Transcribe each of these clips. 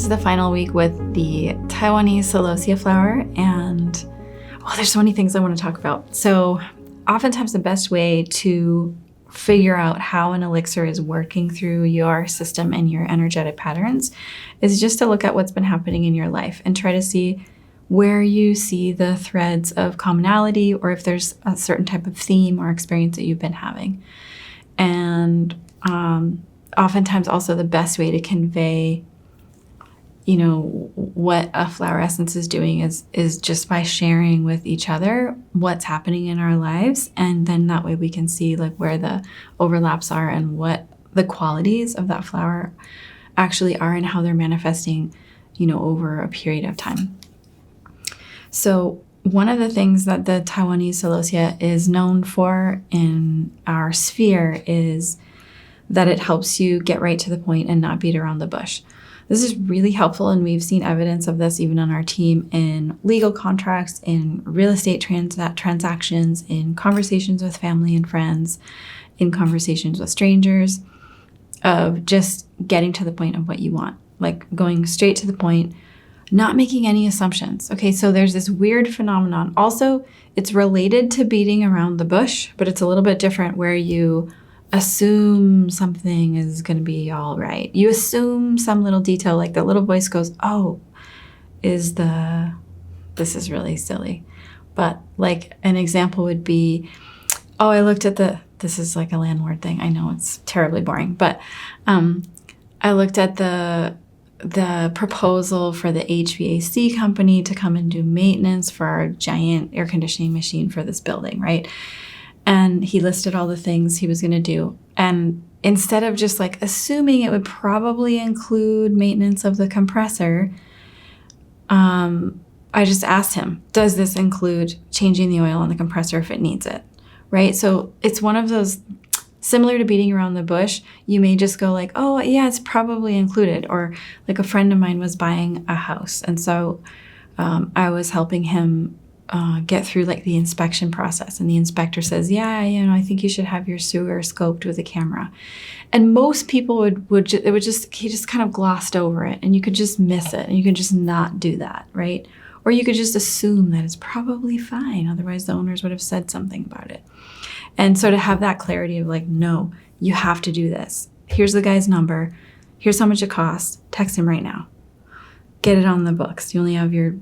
This is the final week with the Taiwanese Celosia flower, and there's so many things I want to talk about. So oftentimes the best way to figure out how an elixir is working through your system and your energetic patterns is just to look at what's been happening in your life and try to see where you see the threads of commonality, or if there's a certain type of theme or experience that you've been having. And oftentimes also the best way to convey what a flower essence is doing is just by sharing with each other what's happening in our lives. And then that way we can see like where the overlaps are and what the qualities of that flower actually are and how they're manifesting, over a period of time. So one of the things that the Taiwanese Celosia is known for in our sphere is that it helps you get right to the point and not beat around the bush. This is really helpful, and we've seen evidence of this even on our team in legal contracts, in real estate transactions, in conversations with family and friends, in conversations with strangers, of just getting to the point of what you want, like going straight to the point, not making any assumptions. Okay, so there's this weird phenomenon. Also, it's related to beating around the bush, but it's a little bit different, where you assume something is going to be all right. You assume some little detail, like the little voice goes, this is really silly. But like an example would be, I looked at this is like a landlord thing. I know it's terribly boring, but I looked at the proposal for the HVAC company to come and do maintenance for our giant air conditioning machine for this building, right? And he listed all the things he was going to do. And instead of just like assuming it would probably include maintenance of the compressor, I just asked him, does this include changing the oil on the compressor if it needs it, right? So it's one of those, similar to beating around the bush, you may just go like, it's probably included. Or like a friend of mine was buying a house. And so I was helping him get through like the inspection process, and the inspector says, I think you should have your sewer scoped with a camera. And most people he just kind of glossed over it, and you could just miss it, and you could just not do that, right? Or you could just assume that it's probably fine, otherwise the owners would have said something about it. And so to have that clarity of like, no, you have to do this. Here's the guy's number. Here's how much it costs. Text him right now. Get it on the books. You only have your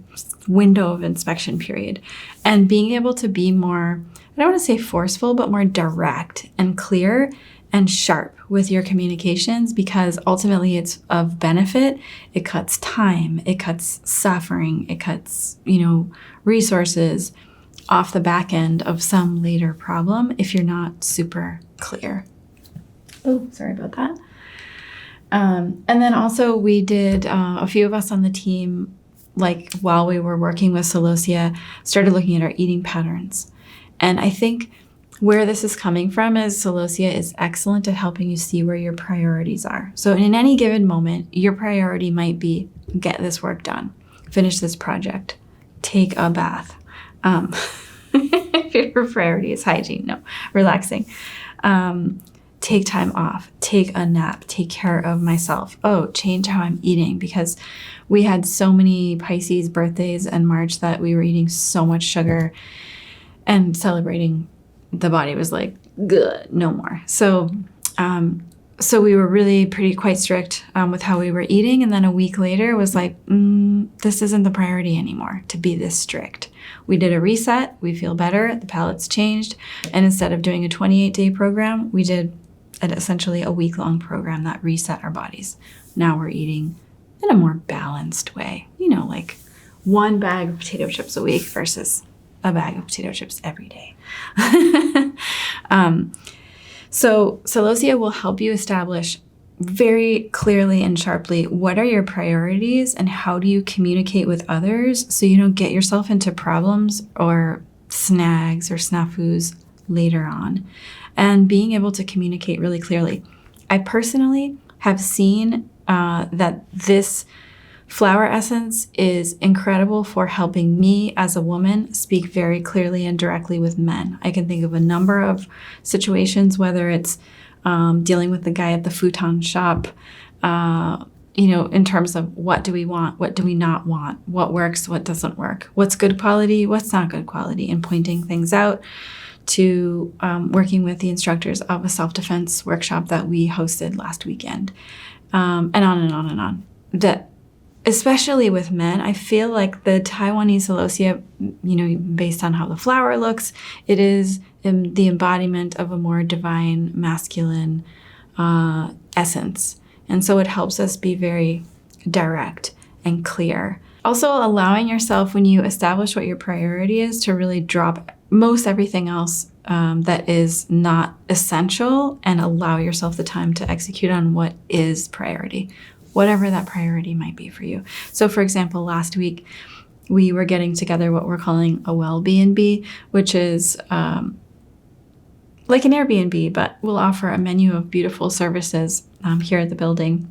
window of inspection period. And being able to be more, I don't want to say forceful, but more direct and clear and sharp with your communications, because ultimately it's of benefit. It cuts time, it cuts suffering, it cuts, resources off the back end of some later problem if you're not super clear. Oh, sorry about that. And then also we did, a few of us on the team, like while we were working with Celosia, started looking at our eating patterns. And I think where this is coming from is Celosia is excellent at helping you see where your priorities are. So in any given moment, your priority might be get this work done, finish this project, take a bath. If your priority is hygiene, relaxing. Take time off, take a nap, take care of myself. Change how I'm eating, because we had so many Pisces birthdays in March that we were eating so much sugar, and celebrating the body was like, good, no more. So we were really quite strict with how we were eating. And then a week later was like, this isn't the priority anymore to be this strict. We did a reset. We feel better. The palate's changed. And instead of doing a 28-day program, we did essentially a week-long program that reset our bodies. Now we're eating in a more balanced way, like one bag of potato chips a week versus a bag of potato chips every day. So Celosia will help you establish very clearly and sharply what are your priorities and how do you communicate with others so you don't get yourself into problems or snags or snafus later on. And being able to communicate really clearly. I personally have seen that this flower essence is incredible for helping me as a woman speak very clearly and directly with men. I can think of a number of situations, whether it's dealing with the guy at the futon shop, in terms of what do we want, what do we not want, what works, what doesn't work, what's good quality, what's not good quality, and pointing things out, to working with the instructors of a self-defense workshop that we hosted last weekend, and on and on and on. That, especially with men, I feel like the Taiwanese Celosia, based on how the flower looks, it is the embodiment of a more divine masculine essence. And so it helps us be very direct and clear. Also allowing yourself, when you establish what your priority is, to really drop most everything else that is not essential, and allow yourself the time to execute on what is priority, whatever that priority might be for you. So for example, last week we were getting together what we're calling a well-B&B, which is like an Airbnb, but we'll offer a menu of beautiful services here at the building.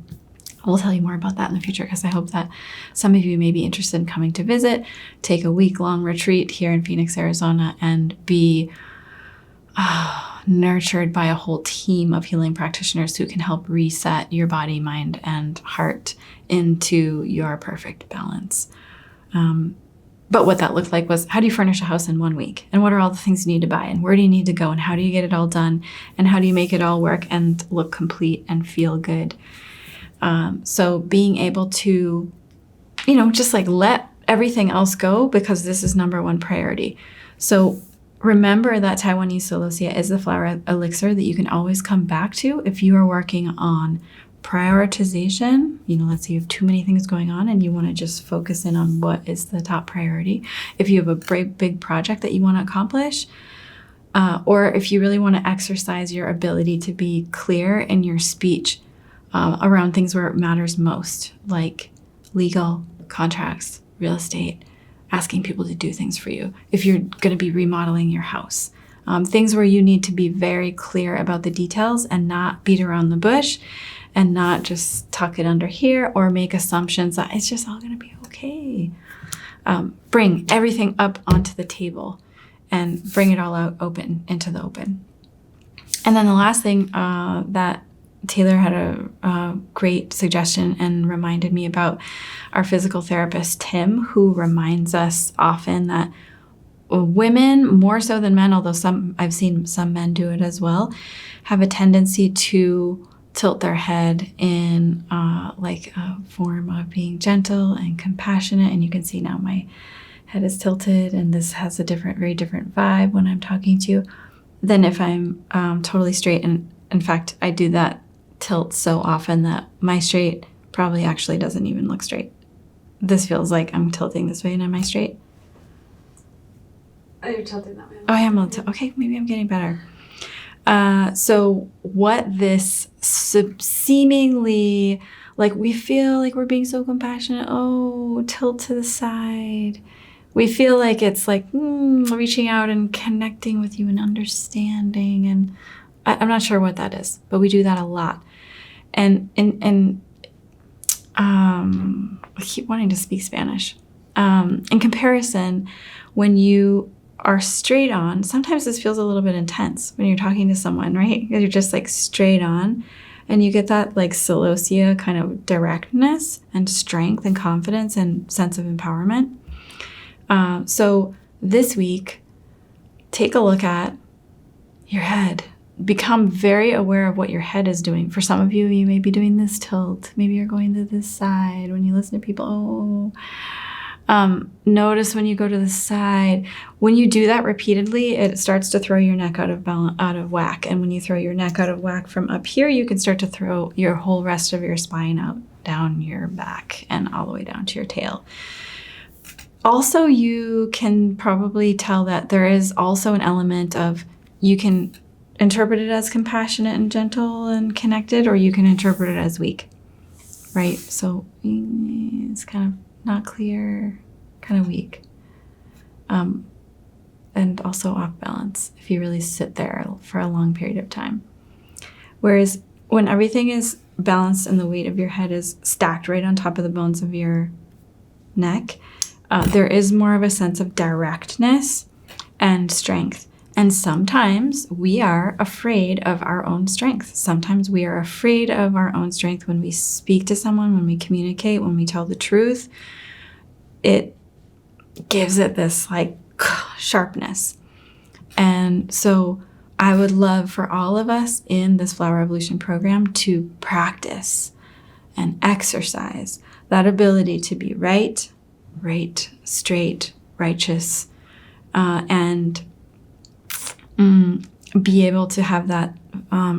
We'll tell you more about that in the future, because I hope that some of you may be interested in coming to visit, take a week-long retreat here in Phoenix, Arizona, and be nurtured by a whole team of healing practitioners who can help reset your body, mind, and heart into your perfect balance. But what that looked like was, how do you furnish a house in 1 week? And what are all the things you need to buy? And where do you need to go? And how do you get it all done? And how do you make it all work and look complete and feel good? So being able to, just like let everything else go, because this is number one priority. So remember that Taiwanese Celosia is the flower elixir that you can always come back to if you are working on prioritization. Let's say you have too many things going on and you want to just focus in on what is the top priority. If you have a big project that you want to accomplish, or if you really want to exercise your ability to be clear in your speech around things where it matters most, like legal, contracts, real estate, asking people to do things for you. If you're going to be remodeling your house, things where you need to be very clear about the details and not beat around the bush, and not just tuck it under here or make assumptions that it's just all going to be okay. Bring everything up onto the table and bring it all out into the open. And then the last thing that Taylor had a great suggestion and reminded me about, our physical therapist, Tim, who reminds us often that women, more so than men, although I've seen some men do it as well, have a tendency to tilt their head in like a form of being gentle and compassionate. And you can see now my head is tilted, and this has a very different vibe when I'm talking to you than if I'm totally straight. And in fact, I do that tilt so often that my straight probably actually doesn't even look straight. This feels like I'm tilting this way, and am I straight? Oh, you're tilting that way. Oh, I am a little okay, maybe I'm getting better. So what this seemingly, like, we feel like we're being so compassionate, tilt to the side. We feel like it's like reaching out and connecting with you and understanding, and I'm not sure what that is, but we do that a lot. And I keep wanting to speak Spanish. In comparison, when you are straight on, sometimes this feels a little bit intense when you're talking to someone, right? You're just like straight on, and you get that like Celosia kind of directness and strength and confidence and sense of empowerment. So this week, take a look at your head. Become very aware of what your head is doing. For some of you, you may be doing this tilt. Maybe you're going to this side when you listen to people. Notice when you go to the side. When you do that repeatedly, it starts to throw your neck out of whack. And when you throw your neck out of whack from up here, you can start to throw your whole rest of your spine out, down your back, and all the way down to your tail. Also, you can probably tell that there is also an element of, you can interpret it as compassionate and gentle and connected, or you can interpret it as weak, right? So it's kind of not clear, kind of weak. And also off balance if you really sit there for a long period of time. Whereas when everything is balanced and the weight of your head is stacked right on top of the bones of your neck, there is more of a sense of directness and strength And sometimes we are afraid of our own strength. Sometimes we are afraid of our own strength when we speak to someone, when we communicate, when we tell the truth. It gives it this like sharpness. And so I would love for all of us in this Flower Revolution program to practice and exercise that ability to be right, straight, righteous, and be able to have that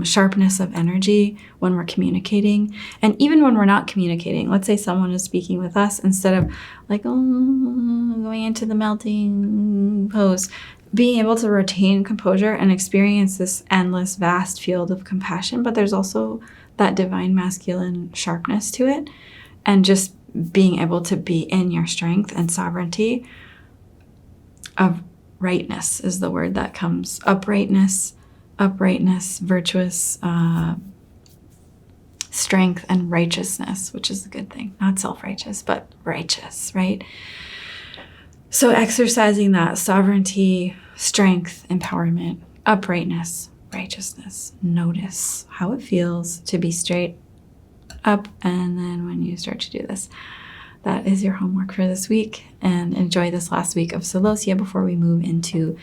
sharpness of energy when we're communicating. And even when we're not communicating, let's say someone is speaking with us, instead of like, going into the melting pose, being able to retain composure and experience this endless, vast field of compassion. But there's also that divine masculine sharpness to it. And just being able to be in your strength and sovereignty of rightness is the word that comes. Uprightness, virtuous, strength, and righteousness, which is a good thing. Not self-righteous, but righteous, right? So exercising that sovereignty, strength, empowerment, uprightness, righteousness. Notice how it feels to be straight up. And then when you start to do this, that is your homework for this week. And enjoy this last week of Celosia before we move into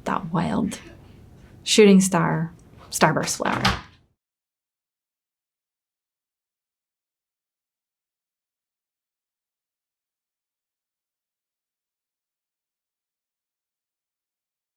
that wild shooting star, starburst flower.